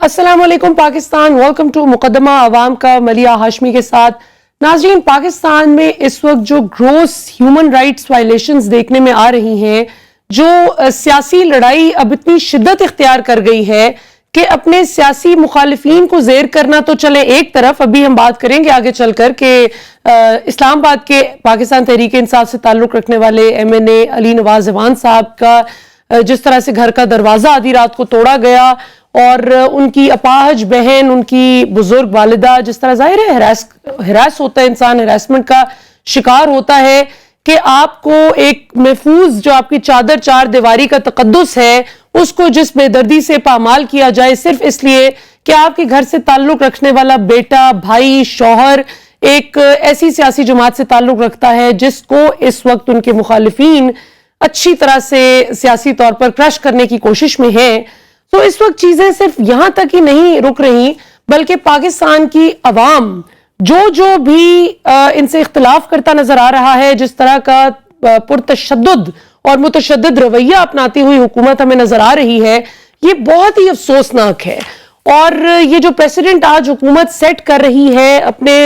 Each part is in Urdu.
السلام علیکم پاکستان، ویلکم ٹو مقدمہ عوام کا ملیہ ہاشمی کے ساتھ۔ ناظرین، پاکستان میں اس وقت جو گروس ہیومن رائٹس وائلیشنز دیکھنے میں آ رہی ہیں، جو سیاسی لڑائی اب اتنی شدت اختیار کر گئی ہے کہ اپنے سیاسی مخالفین کو زیر کرنا تو چلے ایک طرف، ابھی ہم بات کریں گے آگے چل کر کہ اسلام آباد کے پاکستان تحریک انصاف سے تعلق رکھنے والے MNA علی نواز ایوان صاحب کا جس طرح سے گھر کا دروازہ آدھی رات کو توڑا گیا اور ان کی اپاہج بہن، ان کی بزرگ والدہ، جس طرح ظاہر ہے ہراس ہوتا ہے انسان، ہراسمنٹ کا شکار ہوتا ہے کہ آپ کو ایک محفوظ جو آپ کی چادر چار دیواری کا تقدس ہے اس کو جس بے دردی سے پامال کیا جائے صرف اس لیے کہ آپ کے گھر سے تعلق رکھنے والا بیٹا، بھائی، شوہر ایک ایسی سیاسی جماعت سے تعلق رکھتا ہے جس کو اس وقت ان کے مخالفین اچھی طرح سے سیاسی طور پر کرش کرنے کی کوشش میں ہیں۔ تو اس وقت چیزیں صرف یہاں تک ہی نہیں رک رہی بلکہ پاکستان کی عوام جو بھی ان سے اختلاف کرتا نظر آ رہا ہے، جس طرح کا پرتشدد اور متشدد رویہ اپناتی ہوئی حکومت ہمیں نظر آ رہی ہے، یہ بہت ہی افسوسناک ہے۔ اور یہ جو پریسیڈنٹ آج حکومت سیٹ کر رہی ہے اپنے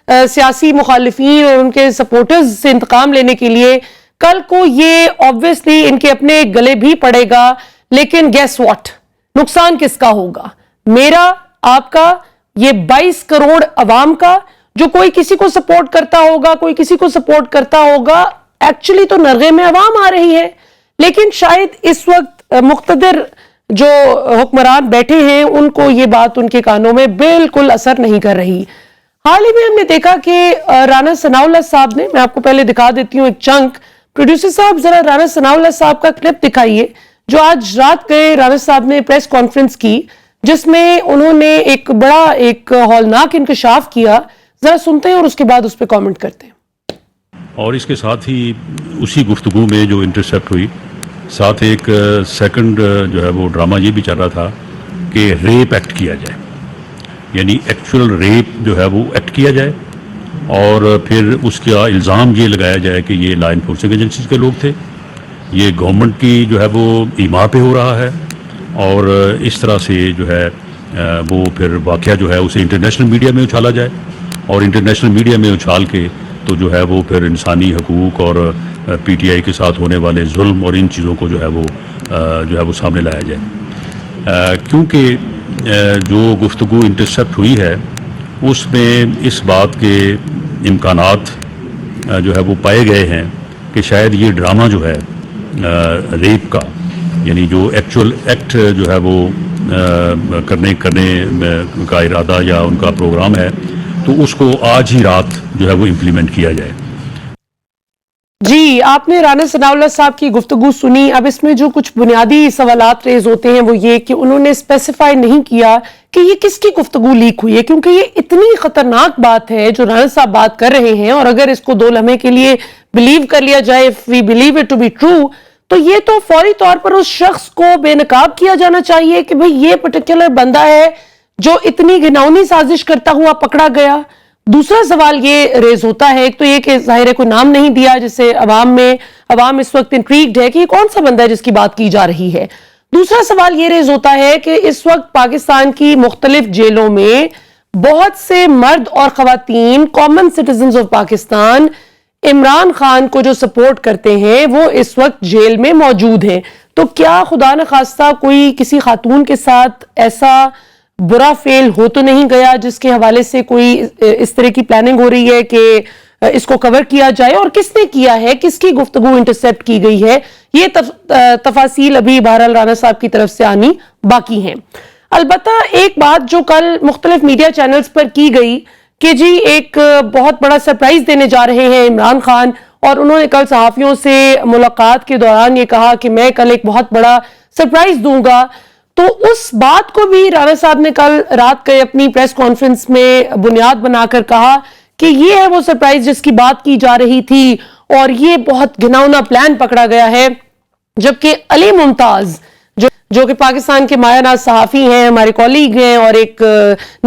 سیاسی مخالفین اور ان کے سپورٹرز سے انتقام لینے کے لیے، کل کو یہ obviously ان کے اپنے گلے بھی پڑے گا، لیکن گیس واٹ، نقصان کس کا ہوگا؟ میرا، آپ کا، یہ 22 کروڑ عوام کا، جو کوئی کسی کو سپورٹ کرتا ہوگا، کوئی کسی کو سپورٹ کرتا ہوگا۔ ایکچولی تو نرغے میں عوام آ رہی ہے، لیکن شاید اس وقت مقتدر جو حکمران بیٹھے ہیں ان کو یہ بات ان کے کانوں میں بالکل اثر نہیں کر رہی۔ حال ہی میں ہم نے دیکھا کہ رانا ثناء اللہ صاحب نے، میں آپ کو پہلے دکھا دیتی ہوں ایک چنک، پروڈیوسر صاحب ذرا رانا ثناء اللہ صاحب کا کلپ دکھائیے، جو آج رات گئے رانا صاحب نے پریس کانفرنس کی جس میں انہوں نے ایک بڑا ایک ہولناک انکشاف کیا۔ ذرا سنتے ہیں اور اس کے بعد اس پہ کامنٹ کرتے ہیں۔ اور اس کے ساتھ ہی اسی گفتگو میں جو انٹرسیپٹ ہوئی، ساتھ ایک سیکنڈ جو ہے وہ ڈرامہ یہ بھی چل رہا تھا کہ ریپ ایکٹ کیا جائے، یعنی ایکچوئل ریپ جو ہے وہ ایکٹ کیا جائے اور پھر اس کا الزام یہ لگایا جائے کہ یہ لا انفورسنگ ایجنسیز کے لوگ تھے، یہ گورنمنٹ کی جو ہے وہ ایما پہ ہو رہا ہے، اور اس طرح سے جو ہے وہ پھر واقعہ جو ہے اسے انٹرنیشنل میڈیا میں اچھالا جائے، اور انٹرنیشنل میڈیا میں اچھال کے تو جو ہے وہ پھر انسانی حقوق اور PTI کے ساتھ ہونے والے ظلم اور ان چیزوں کو جو ہے وہ سامنے لایا جائے۔ کیونکہ جو گفتگو انٹرسیپٹ ہوئی ہے اس میں اس بات کے امکانات جو ہے وہ پائے گئے ہیں کہ شاید یہ ڈرامہ جو ہے ریپ کا، یعنی جو ایکچوئل ایکٹ جو ہے وہ کرنے کا ارادہ یا ان کا پروگرام ہے، تو اس کو آج ہی رات جو ہے وہ امپلیمنٹ کیا جائے۔ جی، آپ نے رانا ثناء اللہ صاحب کی گفتگو سنی۔ اب اس میں جو کچھ بنیادی سوالات ریز ہوتے ہیں وہ یہ کہ انہوں نے اسپیسیفائی نہیں کیا کہ یہ کس کی گفتگو لیک ہوئی ہے، کیونکہ یہ اتنی خطرناک بات ہے جو رانا صاحب بات کر رہے ہیں، اور اگر اس کو 2 لمحے کے لیے بلیو کر لیا جائے، if we believe it to be true، تو یہ تو فوری طور پر اس شخص کو بے نقاب کیا جانا چاہیے کہ بھئی یہ پرٹیکولر بندہ ہے جو اتنی گھناؤنی سازش کرتا ہوا پکڑا گیا۔ دوسرا سوال یہ ریز ہوتا ہے، ایک تو یہ کہ ظاہر ہے کوئی نام نہیں دیا، جس سے عوام اس وقت انٹریگڈ ہے کہ یہ کون سا بندہ ہے جس کی بات کی جا رہی ہے۔ دوسرا سوال یہ ریز ہوتا ہے کہ اس وقت پاکستان کی مختلف جیلوں میں بہت سے مرد اور خواتین common citizens of Pakistan Imran Khan کو جو سپورٹ کرتے ہیں وہ اس وقت جیل میں موجود ہیں۔ تو کیا خدا نخواستہ کوئی کسی خاتون کے ساتھ ایسا برا فیل ہو تو نہیں گیا جس کے حوالے سے کوئی اس طرح کی پلاننگ ہو رہی ہے کہ اس کو کور کیا جائے، اور کس نے کیا ہے، کس کی گفتگو انٹرسیپٹ کی گئی ہے، یہ تفاصیل ابھی بہرحال رانا صاحب کی طرف سے آنی باقی ہیں۔ البتہ ایک بات جو کل مختلف میڈیا چینلز پر کی گئی کہ جی ایک بہت بڑا سرپرائز دینے جا رہے ہیں عمران خان، اور انہوں نے کل صحافیوں سے ملاقات کے دوران یہ کہا کہ میں کل ایک بہت بڑا سرپرائز دوں گا۔ تو اس بات کو بھی رانا صاحب نے کل رات کے اپنی پریس کانفرنس میں بنیاد بنا کر کہا کہ یہ ہے وہ سرپرائز جس کی بات کی جا رہی تھی، اور یہ بہت گھناؤنا پلان پکڑا گیا ہے۔ جبکہ علی ممتاز جو کہ پاکستان کے مایہ ناز صحافی ہیں، ہمارے کولیگ ہیں، اور ایک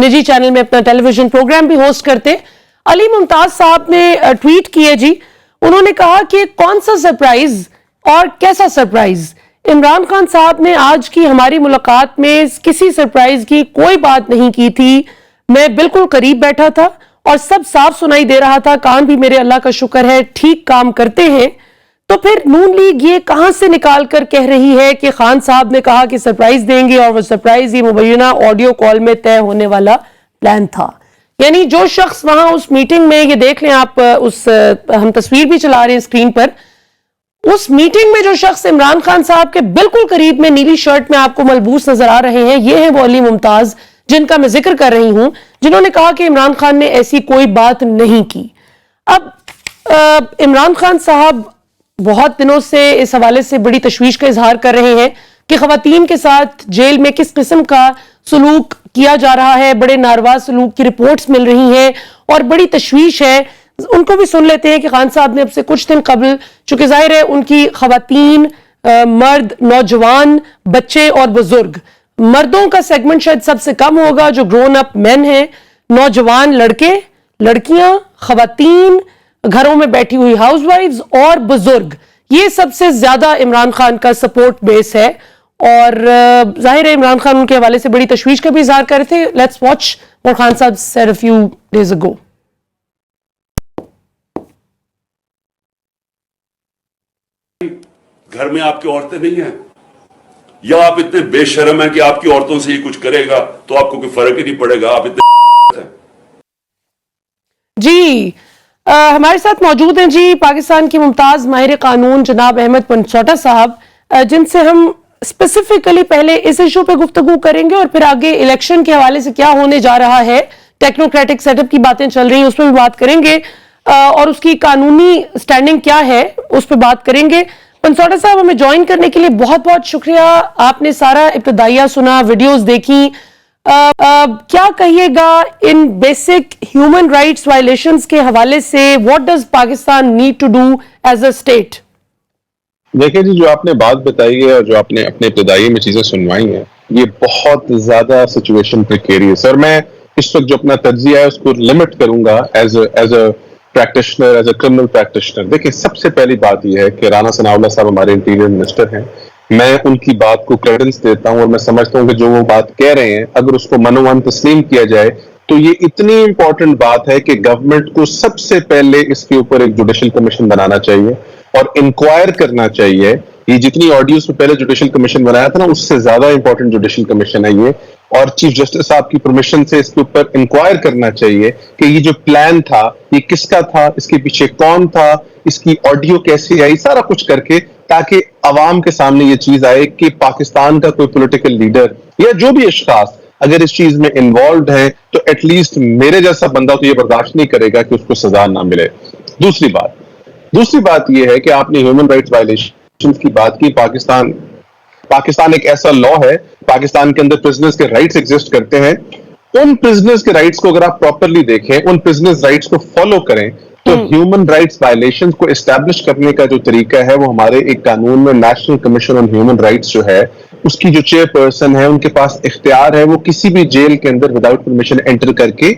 نجی چینل میں اپنا ٹیلی ویژن پروگرام بھی ہوسٹ کرتے، علی ممتاز صاحب نے ٹویٹ کیے جی، انہوں نے کہا کہ کون سا سرپرائز اور کیسا سرپرائز، عمران خان صاحب نے آج کی ہماری ملاقات میں کسی سرپرائز کی کوئی بات نہیں کی تھی. میں بالکل قریب بیٹھا تھا اور سب صاف سنائی دے رہا تھا, کان بھی میرے اللہ کا شکر ہے ٹھیک کام کرتے ہیں. تو پھر نون لیگ یہ کہاں سے نکال کر کہہ رہی ہے کہ خان صاحب نے کہا کہ سرپرائز دیں گے, اور وہ سرپرائز یہ مبینہ آڈیو کال میں طے ہونے والا پلان تھا. یعنی جو شخص وہاں اس میٹنگ میں, یہ دیکھ لیں آپ, ہم تصویر بھی چلا رہے ہیں اسکرین پر, اس میٹنگ میں جو شخص عمران خان صاحب کے بالکل قریب میں نیلی شرٹ میں آپ کو ملبوس نظر آ رہے ہیں, یہ ہیں وہ علی ممتاز جن کا میں ذکر کر رہی ہوں, جنہوں نے کہا کہ عمران خان نے ایسی کوئی بات نہیں کی. اب عمران خان صاحب بہت دنوں سے اس حوالے سے بڑی تشویش کا اظہار کر رہے ہیں کہ خواتین کے ساتھ جیل میں کس قسم کا سلوک کیا جا رہا ہے, بڑے ناروا سلوک کی رپورٹس مل رہی ہیں اور بڑی تشویش ہے. ان کو بھی سن لیتے ہیں کہ خان صاحب نے اب سے کچھ دن قبل, چونکہ ظاہر ہے ان کی خواتین, مرد, نوجوان, بچے اور بزرگ, مردوں کا سیگمنٹ شاید سب سے کم ہوگا جو گرون اپ مین ہیں, نوجوان لڑکے, لڑکیاں, خواتین, گھروں میں بیٹھی ہوئی ہاؤس وائفز اور بزرگ, یہ سب سے زیادہ عمران خان کا سپورٹ بیس ہے. اور ظاہر ہے عمران خان ان کے حوالے سے بڑی تشویش کا بھی اظہار کر رہے تھے. لیٹس واچ what خان صاحب said a few days ago. گھر میں آپ کی عورتیں نہیں ہیں, یا آپ اتنے بے شرم ہیں کہ آپ کی عورتوں سے ہی کچھ کرے گا تو آپ کو کوئی فرق ہی نہیں پڑے گا, آپ اتنے ہیں. جی ہمارے ساتھ موجود ہیں جی پاکستان کی ممتاز ماہر قانون جناب احمد پنچوٹا صاحب, جن سے ہم اسپیسیفکلی پہلے اس ایشو پہ گفتگو کریں گے اور پھر آگے الیکشن کے حوالے سے کیا ہونے جا رہا ہے, ٹیکنوکریٹک سیٹ اپ کی باتیں چل رہی ہیں اس پہ بھی بات کریں گے, اور اس کی قانونی سٹینڈنگ کیا ہے اس پہ بات کریں گے. پنچوٹا صاحب ہمیں جوائن کرنے کے لیے بہت بہت شکریہ. آپ نے سارا ابتدائیہ سنا, ویڈیوز دیکھی, کیا کہیے گا ان بیسک ہیومن رائٹس وائلیشنز کے حوالے سے, what does Pakistan need to do as a state? دیکھیں جی, جو آپ نے بات بتائی ہے اور جو آپ نے اپنے ابتدائی میں چیزیں سنوائی ہیں, یہ بہت زیادہ سچویشن پریکیریس ہے, اور میں اس وقت جو اپنا تجزیہ ہے اس کو لمٹ کروں گا as a practitioner, as a criminal practitioner. دیکھیں سب سے پہلی بات یہ ہے کہ رانا ثناء اللہ صاحب ہمارے انٹیریئر منسٹر ہیں, میں ان کی بات کو کریڈنس دیتا ہوں اور میں سمجھتا ہوں کہ جو وہ بات کہہ رہے ہیں اگر اس کو منوان تسلیم کیا جائے تو یہ اتنی امپورٹنٹ بات ہے کہ گورنمنٹ کو سب سے پہلے اس کے اوپر ایک جوڈیشل کمیشن بنانا چاہیے اور انکوائر کرنا چاہیے. یہ جتنی آڈیوز میں پہلے جوڈیشل کمیشن بنایا تھا نا, اس سے زیادہ امپورٹنٹ جوڈیشل کمیشن ہے یہ, اور چیف جسٹس صاحب کی پرمیشن سے اس کے اوپر انکوائر کرنا چاہیے کہ یہ جو پلان تھا یہ کس کا تھا, اس کے پیچھے کون تھا, اس کی آڈیو کیسے آئی, سارا کچھ کر کے, تاکہ عوام کے سامنے یہ چیز آئے کہ پاکستان کا کوئی پولیٹیکل لیڈر یا جو بھی اشخاص اگر اس چیز میں انوالوڈ ہے تو ایٹ لیسٹ میرے جیسا بندہ تو یہ برداشت نہیں کرے گا کہ اس کو سزا نہ ملے. دوسری بات یہ ہے کہ آپ نے ہیومن رائٹس وائلیشن کی بات کی. پاکستان ایک ایسا لا ہے, پاکستان کے اندر پرزنرز کے رائٹس ایگزسٹ کرتے ہیں. ان پرزنرز کے رائٹس کو اگر آپ پراپرلی دیکھیں, ان پرزنرز رائٹس کو فالو کریں, تو ہیومن رائٹس وائلیشن کو اسٹیبلش کرنے کا جو طریقہ ہے وہ ہمارے ایک قانون میں national commission on human rights جو ہے اس کی جو چیئر پرسن ہے, ان کے پاس اختیار ہے, وہ کسی بھی جیل کے اندر وداؤٹ پرمیشن انٹر کر کے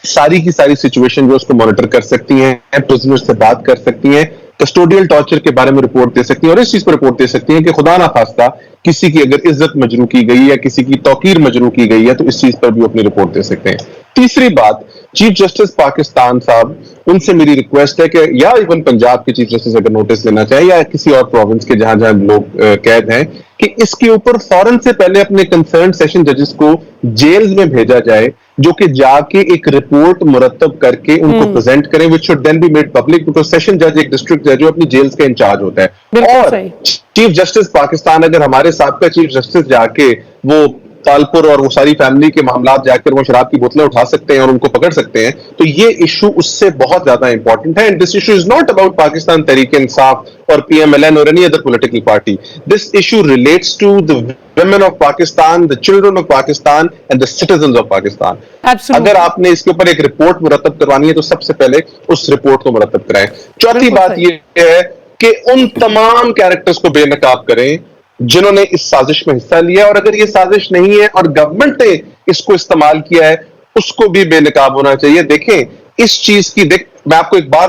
ساری کی ساری سچویشن جو اس کو مانیٹر کر سکتی ہیں, پرزنر سے بات کر سکتی ہیں, کسٹوڈیل ٹارچر کے بارے میں رپورٹ دے سکتی ہیں, اور اس چیز پر رپورٹ دے سکتی ہیں کہ خدا نہ خواستہ کسی کی اگر عزت مجروح کی گئی یا کسی کی توقیر مجروح کی گئی ہے تو اس چیز پر بھی اپنی رپورٹ دے سکتے ہیں. تیسری بات, چیف جسٹس پاکستان صاحب, ان سے میری ریکویسٹ ہے کہ یا ایون پنجاب کے چیف جسٹس اگر نوٹس لینا چاہے یا کسی اور پروونس کے جہاں جہاں لوگ قید ہیں, کہ اس کے اوپر فوراً سے پہلے اپنے کنسرن سیشن ججز کو جیلز میں بھیجا جائے, جو کہ جا کے ایک رپورٹ مرتب کر کے ان کو پریزنٹ کریں, which should then be made public, because session جج ایک ڈسٹرکٹ جج جو اپنی جیلز کا انچارج ہوتا ہے. اور چیف جسٹس پاکستان اگر ہمارے سابقہ چیف جسٹس جا کے وہ تالپور اور وہ ساری فیملی کے معاملات جا کر وہ شراب کی بوتلیں اٹھا سکتے ہیں اور ان کو پکڑ سکتے ہیں, تو یہ ایشو اس سے بہت زیادہ امپورٹنٹ ہے. And this issue is not about Pakistan Tehreek Insaf اور پی ایم ایل این اور any other political party. This issue relates to the women of Pakistan, the children of Pakistan and the citizens of Pakistan. اگر آپ نے اس کے اوپر ایک رپورٹ مرتب کروانی ہے تو سب سے پہلے اس رپورٹ کو مرتب کرائیں. چوتھی بات یہ ہے کہ ان تمام کیریکٹرز کو بے نقاب کریں جنہوں نے اس سازش میں حصہ لیا, اور اگر یہ سازش نہیں ہے اور گورنمنٹ نے اس کو استعمال کیا ہے اس کو بھی بے نقاب ہونا چاہیے. دیکھیں اس چیز کی میں آپ کو ایک بار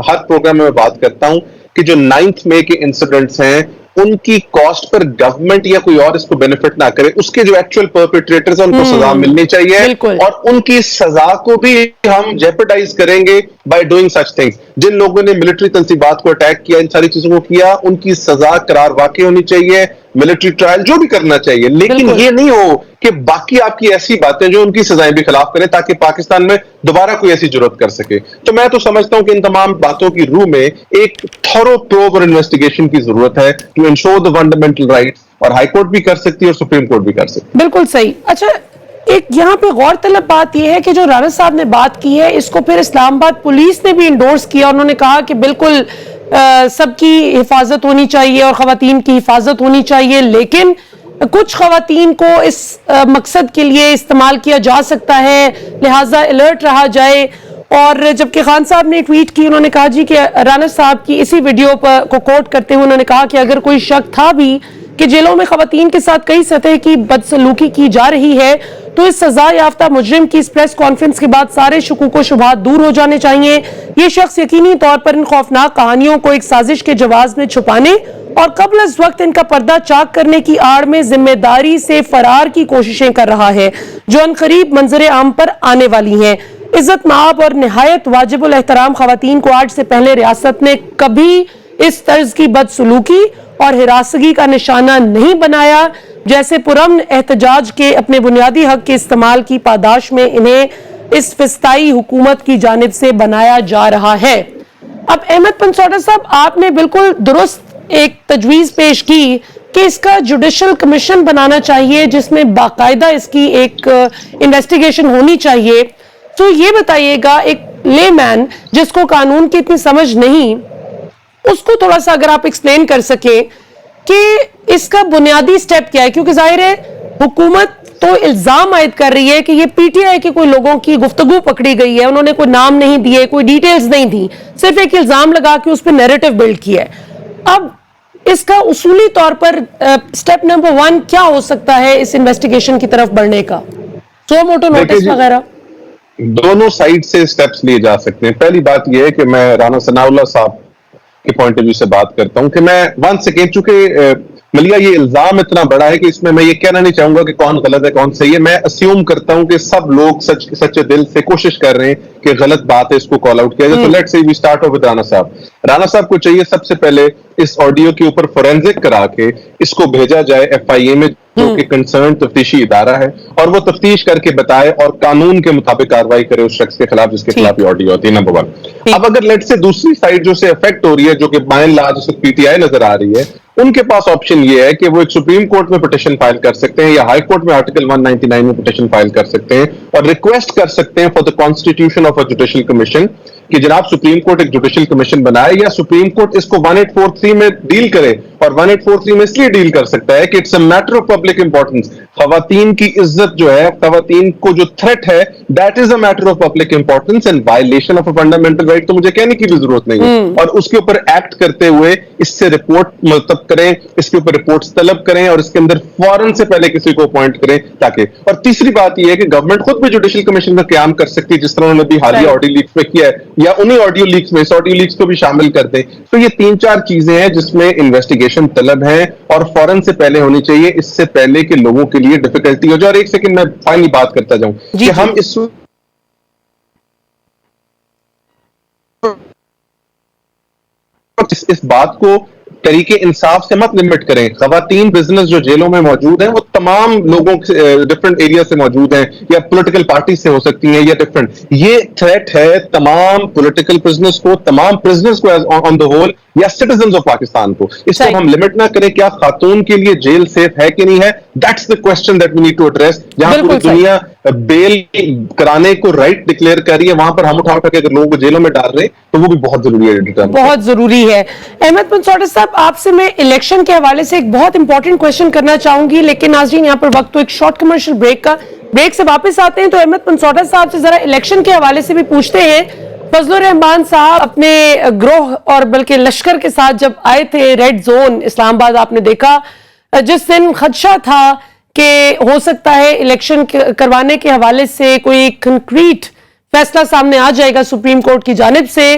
ہر پروگرام میں بات کرتا ہوں کہ جو 9 مئی کے انسیڈنٹس ہیں ان کی کاسٹ پر گورنمنٹ یا کوئی اور اس کو بینیفٹ نہ کرے. اس کے جو ایکچوئل پرپیٹریٹرز ہیں ان کو سزا ملنی چاہیے, اور ان کی سزا کو بھی ہم جیپرڈائز کریں گے بائی ڈوئنگ سچ تھنگس. جن لوگوں نے ملٹری تنصیبات کو اٹیک کیا, ان ساری چیزوں کو کیا, ان کی سزا قرار واقع ہونی چاہیے, ملٹری ٹرائل جو بھی کرنا چاہیے, لیکن یہ نہیں ہو کہ باقی آپ کی ایسی باتیں جو ان کی سزائیں بھی خلاف کریں تاکہ پاکستان میں دوبارہ کوئی ایسی جرات کر سکے. تو میں تو سمجھتا ہوں کہ ان تمام باتوں کی روح میں ایک تھورو پروب اور انویسٹیگیشن کی ضرورت ہے to ensure the fundamental rights, اور ہائی کورٹ بھی کر سکتی ہے اور سپریم کورٹ بھی کر سکتی ہے. بالکل صحیح. اچھا, ایک یہاں پہ غور طلب بات یہ ہے کہ جو رانا صاحب نے بات کی ہے اس کو پھر اسلام آباد پولیس نے بھی انڈورس کیا. انہوں نے کہا کہ بالکل سب کی حفاظت ہونی چاہیے اور خواتین کی حفاظت ہونی چاہیے, لیکن کچھ خواتین کو اس مقصد کے لیے استعمال کیا جا سکتا ہے, لہٰذا الرٹ رہا جائے. اور جبکہ خان صاحب نے ٹویٹ کی, انہوں نے کہا جی کہ رانا صاحب کی اسی ویڈیو کو کوٹ کرتے ہوئے انہوں نے کہا کہ اگر کوئی شک تھا بھی کہ جیلوں میں خواتین کے ساتھ کئی سطح کی بدسلوکی کی جا رہی ہے تو اس سزا یافتہ مجرم کی اس پریس کانفرنس کے بعد سارے شکوک و شبہات دور ہو جانے چاہیے. یہ شخص یقینی طور پر ان خوفناک کہانیوں کو ایک سازش کے جواز میں چھپانے اور قبل از وقت ان کا پردہ چاک کرنے کی آڑ میں ذمہ داری سے فرار کی کوششیں کر رہا ہے جو عنقریب منظر عام پر آنے والی ہیں. عزت مآب اور نہایت واجب الاحترام خواتین کو آج سے پہلے ریاست نے کبھی اس طرز کی بدسلوکی اور ہراسگی کا نشانہ نہیں بنایا جیسے پرامن احتجاج کے اپنے بنیادی حق کے استعمال کی پاداش میں انہیں اس فسطائی حکومت کی جانب سے بنایا جا رہا ہے. اب احمد پنسوٹا صاحب, آپ نے بالکل درست ایک تجویز پیش کی کہ اس کا جوڈیشل کمیشن بنانا چاہیے جس میں باقاعدہ اس کی ایک انویسٹیگیشن ہونی چاہیے. تو یہ بتائیے گا, ایک لے مین جس کو قانون کی اتنی سمجھ نہیں, اس کو تھوڑا سا اگر آپ ایکسپلین کر سکیں کہ اس کا بنیادی سٹیپ کیا ہے, کیونکہ ظاہر ہے حکومت تو الزام عائد کر رہی ہے کہ یہ پی ٹی آئی کے کوئی لوگوں کی گفتگو پکڑی گئی ہے, انہوں نے کوئی نام نہیں دیے, کوئی ڈیٹیلز نہیں دی, صرف ایک الزام لگا کے اس پہ نیریٹو بلڈ کیا ہے. اب اس کا اصولی طور پر سٹیپ نمبر 1 کیا ہو سکتا ہے اس انویسٹیگیشن کی طرف بڑھنے کا؟ سو موٹو نوٹس وغیرہ دونوں سائڈ سے سٹیپس لیے جا سکتے ہیں. پہلی بات یہ ہے کہ میں رانا ثناء اللہ صاحب کے پوائنٹ آف ویو سے بات کرتا ہوں کہ میں ون سیکنڈ, چونکہ ملیا یہ الزام اتنا بڑا ہے کہ اس میں یہ کہنا نہیں چاہوں گا کہ کون غلط ہے کون صحیح ہے. میں اسیوم کرتا ہوں کہ سب لوگ سچے دل سے کوشش کر رہے ہیں کہ غلط بات ہے اس کو کال آؤٹ کیا جائے. تو let's see we start off with Rana صاحب. رانا صاحب کو چاہیے سب سے پہلے اس آڈیو کے اوپر فورینزک کرا کے اس کو بھیجا جائے FIA میں جو کہ کنسرن تفتیشی ادارہ ہے, اور وہ تفتیش کر کے بتائے اور قانون کے مطابق کارروائی کرے اس شخص کے خلاف جس کے خلاف یہ آڈیو ہوتی ہے. نمبر 1. اب اگر لیٹ سے دوسری سائڈ جو سے افیکٹ ہو رہی ہے جو کہ بائی اینڈ لارج PTI نظر آ رہی ہے, ان کے پاس آپشن یہ ہے کہ وہ ایک سپریم کورٹ میں پٹیشن فائل کر سکتے ہیں یا ہائی کورٹ میں آرٹیکل 199 میں پٹیشن فائل کر سکتے ہیں اور ریکویسٹ کر سکتے ہیں for the constitution of a judicial commission کہ جناب سپریم کورٹ ایک جوڈیشل کمیشن بنائے, یا سپریم کورٹ اس کو 1843 میں ڈیل کرے. اور 1843 میں اس لیے ڈیل کر سکتا ہے کہ it's a matter of public importance. خواتین کی عزت جو ہے, خواتین کو جو تھریٹ ہے, that is a matter of public importance and violation of a fundamental right. تو مجھے کہنے کی بھی ضرورت نہیں ہے. اور اس کے اوپر ایکٹ کرتے ہوئے اس سے رپورٹ مرتب کریں, اس کے اوپر رپورٹس طلب کریں اور اس کے اندر فوراً سے پہلے کسی کو اپوائنٹ کریں تاکہ. اور تیسری بات یہ ہے کہ گورنمنٹ خود بھی جوڈیشل کمیشن کا قیام کر سکتی ہے جس طرح انہوں نے بھی حالیہ آڈیو لیکس میں کیا ہے, یا انہی آڈیو لیکس میں اس آڈیو لیکس کو بھی شامل کر دیں. تو یہ 3-4 چیزیں ہیں جس میں انویسٹیگیشن طلب ہے اور فوراً سے پہلے ہونی چاہیے, اس سے پہلے کہ لوگوں کے لیے ڈیفیکلٹی ہو جائے. اور ایک سیکنڈ میں فائنلی بات کرتا جاؤں کہ ہم اس بات کو طریقے انصاف سے مت لمٹ کریں. خواتین بزنس جو جیلوں میں موجود ہیں وہ تمام لوگوں ڈفرنٹ ایریا سے موجود ہیں, یا پولیٹیکل پارٹی سے ہو سکتی ہیں یا ڈفرنٹ. یہ تھریٹ ہے تمام پولیٹیکل پرزنرز کو, تمام پرزنرز کو آن دا ہول, یا سٹیزنز آف پاکستان کو. اس کو ہم لمٹ نہ کریں. کیا خاتون کے لیے جیل سیف ہے کہ نہیں ہے, that's the question that we need to address. جہاں پوری دنیا بیل کرانے کو رائٹ ڈکلیئر کر رہی ہے, وہاں پر ہم اٹھا کے اگر لوگوں کو جیلوں میں ڈال رہے ہیں تو وہ بھی بہت ضروری ہے, بہت ضروری ہے. احمد پنسوٹا صاحب, آپ سے میں الیکشن کے حوالے سے ایک بہت امپورٹنٹ کویشچن کرنا چاہوں گی, لیکن ناظرین یہاں پر وقت تو ایک شارٹ کمرشل بریک سے واپس آتے ہیں. تو احمد پنسوٹا صاحب سے ذرا الیکشن کے حوالے سے بھی پوچھتے ہیں. فضل الرحمان صاحب اپنے گروہ اور بلکہ لشکر کے ساتھ جب آئے تھے ریڈ زون اسلام آباد, آپ نے دیکھا جس دن خدشہ تھا کہ ہو سکتا ہے الیکشن کروانے کے حوالے سے کوئی کنکریٹ فیصلہ سامنے آ جائے گا سپریم کورٹ کی جانب سے,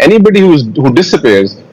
anybody who disappears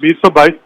2022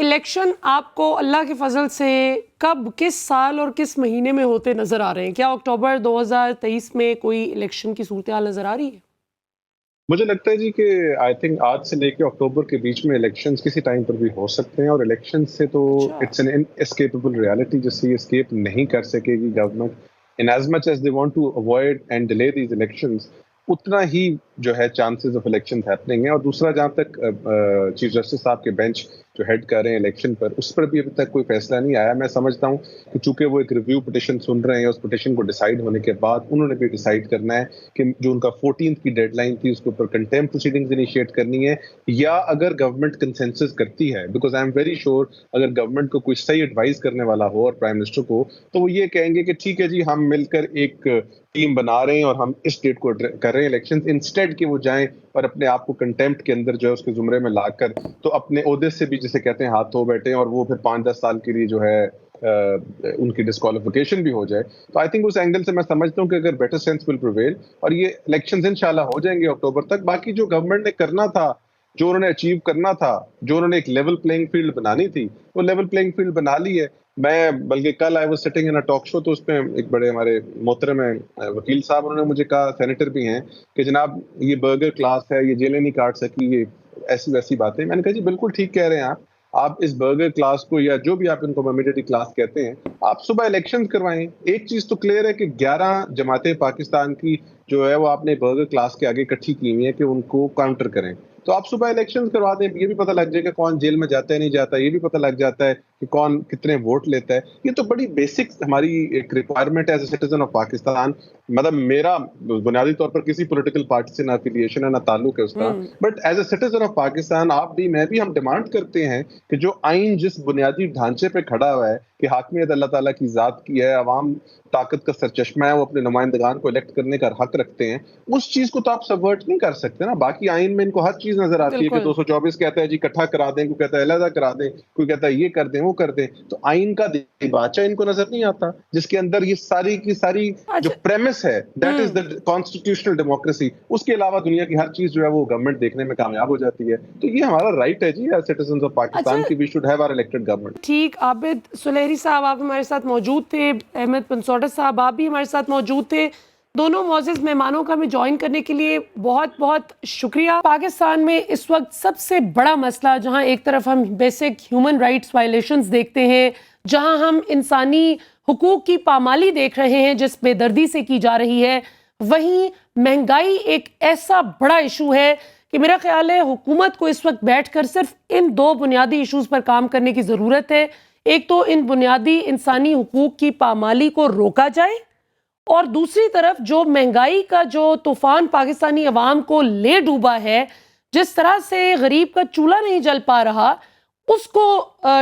الیکشن آپ کو اللہ کے فضل سے کب، کس سال اور کس مہینے میں ہوتے نظر آ رہے ہیں؟ کیا اکتوبر 2023 میں کوئی الیکشن کی صورتحال نظر آ رہی ہے؟ مجھے لگتا ہے جی کہ آئی تھنک آج سے لے کے اکتوبر کے بیچ میں الیکشنز کسی ٹائم پر بھی ہو سکتے ہیں، اور الیکشن سے تو اٹس این اسکیپیبل ریالٹی جس سے یہ اسکیپ نہیں کر سکے گی government, in as much as they want to avoid and delay these elections, اتنا ہی جو ہے چانسز آف الیکشن ہیپننگ ہے۔ اور دوسرا، جہاں تک چیف جسٹس صاحب کے بینچ جو ہیڈ کر رہے ہیں الیکشن پر، اس پر بھی ابھی تک کوئی فیصلہ نہیں آیا۔ میں سمجھتا ہوں کہ چونکہ وہ ایک ریویو پٹیشن سن رہے ہیں، اس پٹیشن کو ڈیسائیڈ ہونے کے بعد انہوں نے بھی ڈیسائیڈ کرنا ہے کہ جو ان کا 14 کی ڈیڈ لائن تھی اس کے اوپر کنٹیمپٹ پروسیڈنگز انیشیٹ کرنی ہے، یا اگر گورنمنٹ کنسنسس کرتی ہے، because I am very sure اگر گورنمنٹ کو کوئی صحیح ایڈوائز کرنے والا ہو اور پرائم منسٹر کو، تو وہ یہ کہیں گے کہ ٹھیک ہے جی، ہم مل کر ایک ٹیم بنا رہے ہیں اور ہم اس ڈیٹ کو کر رہے ہیں الیکشن، انسٹیڈ کہ وہ جائیں اور اپنے آپ کو کنٹیمپٹ کے اندر جو ہے اس کے زمرے میں لا کر تو اپنے عہدے سے بھی جسے کہتے ہیں ہاتھ دھو بیٹھے، اور وہ پھر 5-10 سال کے لیے جو ہے ان کی ڈسکوالیفیکیشن بھی ہو جائے۔ تو آئی تھنک اس اینگل سے میں سمجھتا ہوں کہ اگر بیٹر سینس ول پریویل اور یہ الیکشنز انشاءاللہ ہو جائیں گے اکتوبر تک، باقی جو گورنمنٹ نے کرنا تھا، جو انہوں نے اچیو کرنا تھا، جو انہوں نے ایک لیول پلینگ فیلڈ بنانی تھی، وہ لیول پلینگ فیلڈ بنا لی ہے۔ میں بلکہ کل I was sitting in a talk show, تو اس پہ ایک بڑے ہمارے محترم وکیل صاحب، انہوں نے مجھے کہا، سینیٹر بھی ہیں، کہ جناب یہ برگر کلاس ہے، یہ جیلیں نہیں کاٹ سکی، یہ ایسی ویسی باتیں۔ میں نے کہا جی بالکل ٹھیک کہہ رہے ہیں آپ اس برگر کلاس کو، یا جو بھی آپ ان کو کمیونٹی کلاس کہتے ہیں، آپ صبح الیکشن کروائیں۔ ایک چیز تو کلیئر ہے کہ 11 جماعتیں پاکستان کی جو ہے وہ آپ نے برگر کلاس کے آگے اکٹھی کی ہوئی ہیں کہ ان کو کاؤنٹر کریں، تو آپ صبح الیکشن کروا دیں، یہ بھی پتہ لگ جائے گا کون جیل میں جاتا ہے نہیں جاتا، یہ بھی پتہ لگ جاتا ہے کہ کون کتنے ووٹ لیتا ہے۔ یہ تو بڑی بیسک ہماری ایک ریکوائرمنٹ ہے as a citizen of Pakistan. مطلب میرا بنیادی طور پر کسی پولیٹیکل پارٹی سے نہ افیلیشن ہے نہ تعلق ہے اس کا، but as a citizen of Pakistan آپ بھی میں بھی ہم ڈیمانڈ کرتے ہیں کہ جو آئین جس بنیادی ڈھانچے پہ کھڑا ہوا ہے کہ حاکمیت اللہ تعالیٰ کی ذات کی ہے، عوام طاقت کا سرچشمہ ہے، وہ اپنے نمائندگان کو الیکٹ کرنے کا حق رکھتے ہیں، اس چیز کو تو آپ سبورٹ نہیں کر سکتے نا۔ باقی آئین میں ان کو ہر چیز نظر آتی ہے کہ 224 کہتا ہے جی اکٹھا کرا دیں، کوئی کہتا ہے علیحدہ کرا دیں، کوئی کہتا ہے یہ کر دیں وہ کر دیں، تو آئین کا دیباچہ ان کو نظر نہیں آتا جس کے اندر یہ ساری کی ساری جو پریمس ہے، that is the constitutional democracy, اس کے علاوہ دنیا کی ہر چیز جو ہے وہ گورنمنٹ دیکھنے میں کامیاب ہو جاتی ہے۔ تو یہ ہمارا رائٹ ہے جی ایز سٹیزنز آف پاکستان کہ we should have our elected government. ٹھیک، عابد سلیری صاحب آپ ہمارے ساتھ موجود تھے، احمد پنسوٹا صاحب آپ بھی ہمارے ساتھ موجود تھے، دونوں معزز مہمانوں کا ہمیں جوائن کرنے کے لیے بہت بہت شکریہ۔ پاکستان میں اس وقت سب سے بڑا مسئلہ، جہاں ایک طرف ہم بیسک ہیومن رائٹس وائلیشنز دیکھتے ہیں، جہاں ہم انسانی حقوق کی پامالی دیکھ رہے ہیں جس بے دردی سے کی جا رہی ہے، وہیں مہنگائی ایک ایسا بڑا ایشو ہے کہ میرا خیال ہے حکومت کو اس وقت بیٹھ کر صرف ان 2 بنیادی ایشوز پر کام کرنے کی ضرورت ہے۔ ایک تو ان بنیادی انسانی حقوق کی پامالی کو روکا جائے، اور دوسری طرف جو مہنگائی کا جو طوفان پاکستانی عوام کو لے ڈوبا ہے، جس طرح سے غریب کا چولہا نہیں جل پا رہا، اس کو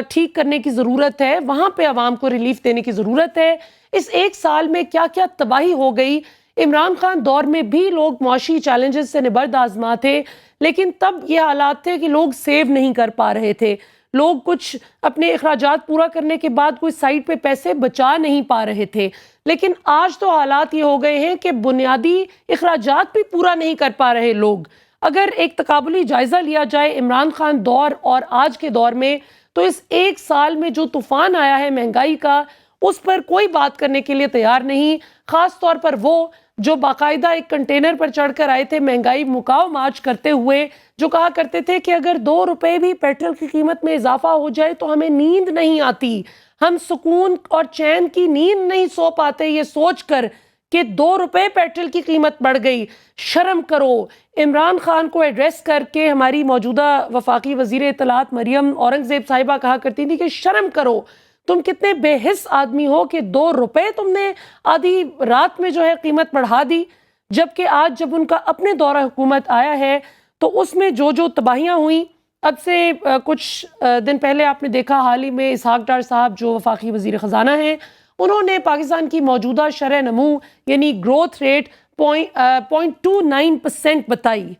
ٹھیک کرنے کی ضرورت ہے، وہاں پہ عوام کو ریلیف دینے کی ضرورت ہے۔ اس 1 سال میں کیا کیا تباہی ہو گئی۔ عمران خان دور میں بھی لوگ معاشی چیلنجز سے نبرد آزما تھے، لیکن تب یہ حالات تھے کہ لوگ سیو نہیں کر پا رہے تھے، لوگ کچھ اپنے اخراجات پورا کرنے کے بعد کوئی سائٹ پہ پیسے بچا نہیں پا رہے تھے، لیکن آج تو حالات یہ ہو گئے ہیں کہ بنیادی اخراجات بھی پورا نہیں کر پا رہے لوگ۔ اگر ایک تقابلی جائزہ لیا جائے عمران خان دور اور آج کے دور میں، تو اس 1 سال میں جو طوفان آیا ہے مہنگائی کا، اس پر کوئی بات کرنے کے لیے تیار نہیں، خاص طور پر وہ جو باقاعدہ ایک کنٹینر پر چڑھ کر آئے تھے مہنگائی مکاؤ مارچ کرتے ہوئے، جو کہا کرتے تھے کہ اگر 2 روپے بھی پیٹرول کی قیمت میں اضافہ ہو جائے تو ہمیں نیند نہیں آتی، ہم سکون اور چین کی نیند نہیں سو پاتے یہ سوچ کر کہ 2 روپے پیٹرول کی قیمت بڑھ گئی۔ شرم کرو۔ عمران خان کو ایڈریس کر کے ہماری موجودہ وفاقی وزیر اطلاعات مریم اورنگزیب صاحبہ کہا کرتی تھی کہ شرم کرو، تم کتنے بے حس آدمی ہو کہ 2 روپے تم نے آدھی رات میں جو ہے قیمت بڑھا دی، جبکہ آج جب ان کا اپنے دورہ حکومت آیا ہے تو اس میں جو تباہیاں ہوئیں، اب سے کچھ دن پہلے آپ نے دیکھا حال ہی میں اسحاق ڈار صاحب جو وفاقی وزیر خزانہ ہیں، انہوں نے پاکستان کی موجودہ شرح نمو یعنی گروتھ ریٹ 0.29% بتائی،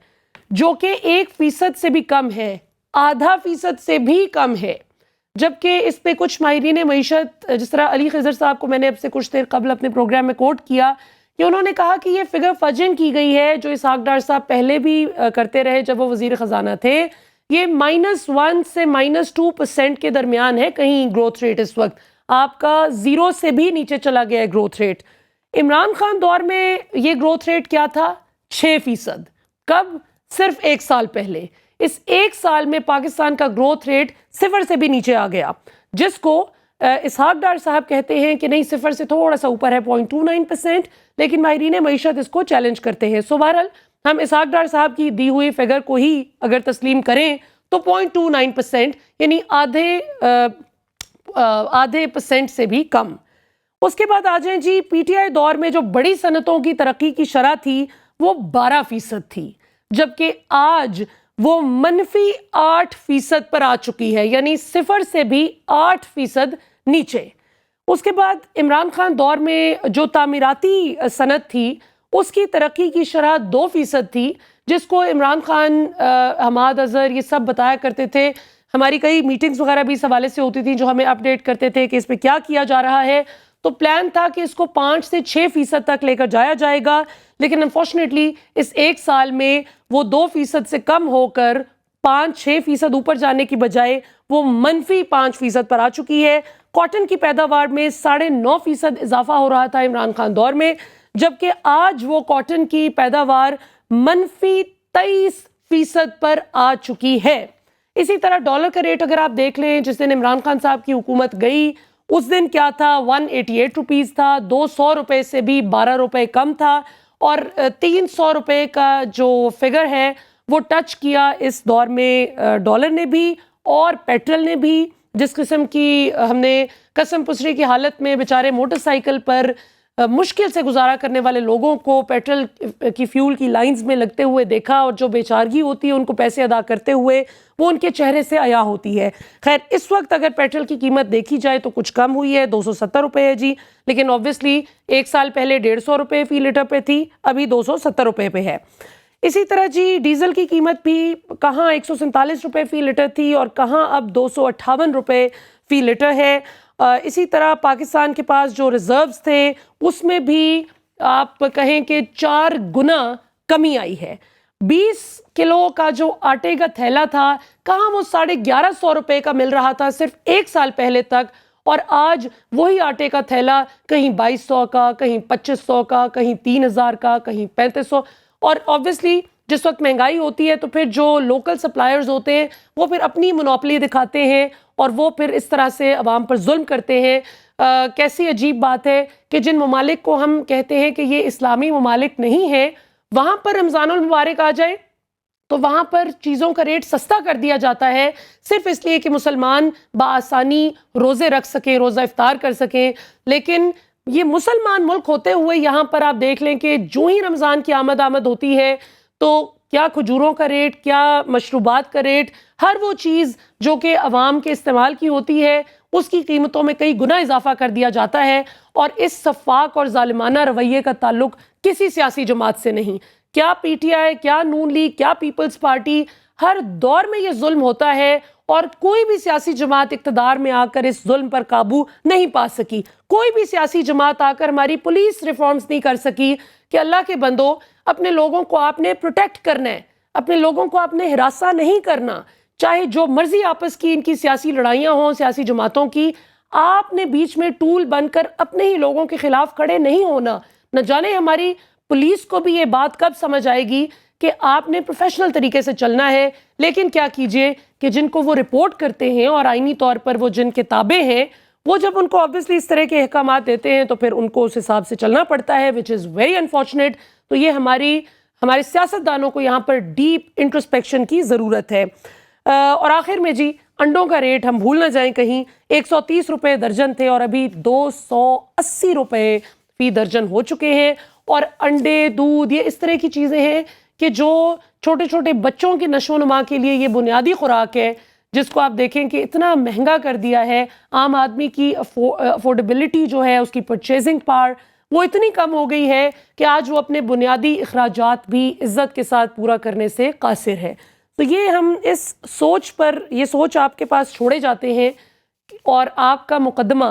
جو کہ 1% سے بھی کم ہے، 0.5% سے بھی کم ہے، جبکہ اس پہ کچھ ماہرین معیشت جس طرح علی خضر صاحب کو میں نے اب سے کچھ دیر قبل اپنے پروگرام میں کوٹ کیا کہ انہوں نے کہا کہ یہ فگر فجنگ کی گئی ہے جو اسحاق ڈار صاحب پہلے بھی کرتے رہے جب وہ وزیر خزانہ تھے، یہ -1 سے -2% کے درمیان ہے کہیں گروتھ ریٹ اس وقت. آپ کا 0 سے بھی نیچے چلا گیا ہے گروتھ ریٹ. عمران خان دور میں یہ گروتھ ریٹ کیا تھا؟ 6%. کب؟ صرف 1 سال پہلے. اس 1 سال میں پاکستان کا گروتھ ریٹ 0 سے بھی نیچے آ گیا, جس کو اسحاق ڈار صاحب کہتے ہیں کہ نہیں 0 سے تھوڑا سا اوپر ہے 0.29%, لیکن ماہرین معیشت اس کو چیلنج کرتے ہیں. سو بہرحال ہم اسحاق ڈار صاحب کی دی ہوئی فگر کو ہی اگر تسلیم کریں تو 0.29%, یعنی آدھے % سے بھی کم. اس کے بعد آ جائیں جی پی ٹی آئی دور میں جو بڑی صنعتوں کی ترقی کی شرح تھی وہ 12% تھی, جبکہ آج وہ -8% پر آ چکی ہے, یعنی 0 سے بھی 8% نیچے. اس کے بعد عمران خان دور میں جو تعمیراتی صنعت تھی اس کی ترقی کی شرح 2% تھی, جس کو عمران خان, حماد اظہر یہ سب بتایا کرتے تھے. ہماری کئی میٹنگز وغیرہ بھی اس حوالے سے ہوتی تھیں جو ہمیں اپڈیٹ کرتے تھے کہ اس پہ کیا کیا جا رہا ہے. تو پلان تھا کہ اس کو 5 سے 6% تک لے کر جایا جائے گا, لیکن انفارچونیٹلی اس 1 سال میں وہ 2% سے کم ہو کر 5-6% اوپر جانے کی بجائے وہ -5% پر آ چکی ہے. کاٹن کی پیداوار میں 9.5% اضافہ ہو رہا تھا عمران خان دور میں, جبکہ آج وہ کاٹن کی پیداوار -23% پر آ چکی ہے. اسی طرح ڈالر کا ریٹ اگر آپ دیکھ لیں, جس دن عمران خان صاحب کی حکومت گئی اس دن کیا تھا؟ 188 روپیز تھا, 200 روپے سے بھی 12 روپے کم تھا, اور 300 روپے کا جو فگر ہے وہ ٹچ کیا اس دور میں ڈالر نے بھی اور پیٹرول نے بھی. جس قسم کی ہم نے قسم پسری کی حالت میں بیچارے موٹر سائیکل پر مشکل سے گزارا کرنے والے لوگوں کو پیٹرول کی فیول کی لائنز میں لگتے ہوئے دیکھا, اور جو بیچارگی ہوتی ہے ان کو پیسے ادا کرتے ہوئے وہ ان کے چہرے سے عیا ہوتی ہے. خیر اس وقت اگر پیٹرول کی قیمت دیکھی جائے تو کچھ کم ہوئی ہے, 270 روپے ہے جی, لیکن obviously 1 سال پہلے 150 روپے فی لیٹر پہ تھی, ابھی 270 روپے پہ ہے. اسی طرح جی ڈیزل کی قیمت بھی کہاں 147 روپے فی لیٹر تھی اور کہاں اب 258 روپے فی لیٹر ہے. اسی طرح پاکستان کے پاس جو ریزروز تھے اس میں بھی آپ کہیں کہ 4 گنا کمی آئی ہے. 20 کلو کا جو آٹے کا تھیلا تھا کہاں وہ 1150 روپے کا مل رہا تھا صرف 1 سال پہلے تک, اور آج وہی آٹے کا تھیلا کہیں 2200 کا, کہیں 2500 کا, کہیں 3000 کا, کہیں 3500. اور obviously جس وقت مہنگائی ہوتی ہے تو پھر جو لوکل سپلائرز ہوتے ہیں وہ پھر اپنی مونوپلی دکھاتے ہیں اور وہ پھر اس طرح سے عوام پر ظلم کرتے ہیں. کیسی عجیب بات ہے کہ جن ممالک کو ہم کہتے ہیں کہ یہ اسلامی ممالک نہیں ہیں, وہاں پر رمضان المبارک آ جائے تو وہاں پر چیزوں کا ریٹ سستا کر دیا جاتا ہے صرف اس لیے کہ مسلمان بآسانی روزے رکھ سکیں, روزہ افطار کر سکیں. لیکن یہ مسلمان ملک ہوتے ہوئے یہاں پر آپ دیکھ لیں کہ جو ہی رمضان کی آمد ہوتی ہے تو کیا کھجوروں کا ریٹ, کیا مشروبات کا ریٹ, ہر وہ چیز جو کہ عوام کے استعمال کی ہوتی ہے اس کی قیمتوں میں کئی گنا اضافہ کر دیا جاتا ہے. اور اس سفاک اور ظالمانہ رویے کا تعلق کسی سیاسی جماعت سے نہیں. کیا پی ٹی آئی, کیا نون لیگ, کیا پیپلز پارٹی, ہر دور میں یہ ظلم ہوتا ہے اور کوئی بھی سیاسی جماعت اقتدار میں آ کر اس ظلم پر قابو نہیں پا سکی. کوئی بھی سیاسی جماعت آ کر ہماری پولیس ریفارمز نہیں کر سکی کہ اللہ کے بندو اپنے لوگوں کو آپ نے پروٹیکٹ کرنا ہے, اپنے لوگوں کو آپ نے ہراساں نہیں کرنا. چاہے جو مرضی آپس کی ان کی سیاسی لڑائیاں ہوں سیاسی جماعتوں کی, آپ نے بیچ میں ٹول بن کر اپنے ہی لوگوں کے خلاف کھڑے نہیں ہونا. نہ جانے ہماری پولیس کو بھی یہ بات کب سمجھ آئے گی کہ آپ نے پروفیشنل طریقے سے چلنا ہے. لیکن کیا کیجئے کہ جن کو وہ رپورٹ کرتے ہیں اور آئینی طور پر وہ جن کے تابع ہیں, وہ جب ان کو obviously اس طرح کے احکامات دیتے ہیں تو پھر ان کو اس حساب سے چلنا پڑتا ہے, which is very unfortunate. تو یہ ہمارے سیاستدانوں کو یہاں پر ڈیپ انٹروسپیکشن کی ضرورت ہے. اور آخر میں جی انڈوں کا ریٹ ہم بھول نہ جائیں کہیں, 130 روپے درجن تھے اور ابھی 280 روپے فی درجن ہو چکے ہیں. اور انڈے, دودھ, یہ اس طرح کی چیزیں ہیں کہ جو چھوٹے چھوٹے بچوں کی نشو و نما کے لیے یہ بنیادی خوراک ہے, جس کو آپ دیکھیں کہ اتنا مہنگا کر دیا ہے. عام آدمی کی افورڈیبلٹی جو ہے, اس کی پرچیزنگ پاور وہ اتنی کم ہو گئی ہے کہ آج وہ اپنے بنیادی اخراجات بھی عزت کے ساتھ پورا کرنے سے قاصر ہے. تو یہ ہم اس سوچ پر, یہ سوچ آپ کے پاس چھوڑے جاتے ہیں. اور آپ کا مقدمہ,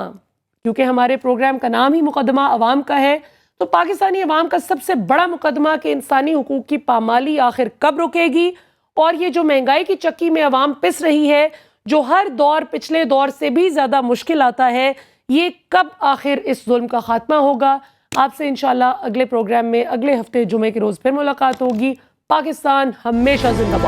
کیونکہ ہمارے پروگرام کا نام ہی مقدمہ عوام کا ہے, تو پاکستانی عوام کا سب سے بڑا مقدمہ کہ انسانی حقوق کی پامالی آخر کب رکے گی اور یہ جو مہنگائی کی چکی میں عوام پس رہی ہے، جو ہر دور پچھلے دور سے بھی زیادہ مشکل آتا ہے، یہ کب آخر اس ظلم کا خاتمہ ہوگا؟ آپ سے انشاءاللہ اگلے پروگرام میں اگلے ہفتے جمعے کے روز پھر ملاقات ہوگی۔ پاکستان ہمیشہ زندہ باد۔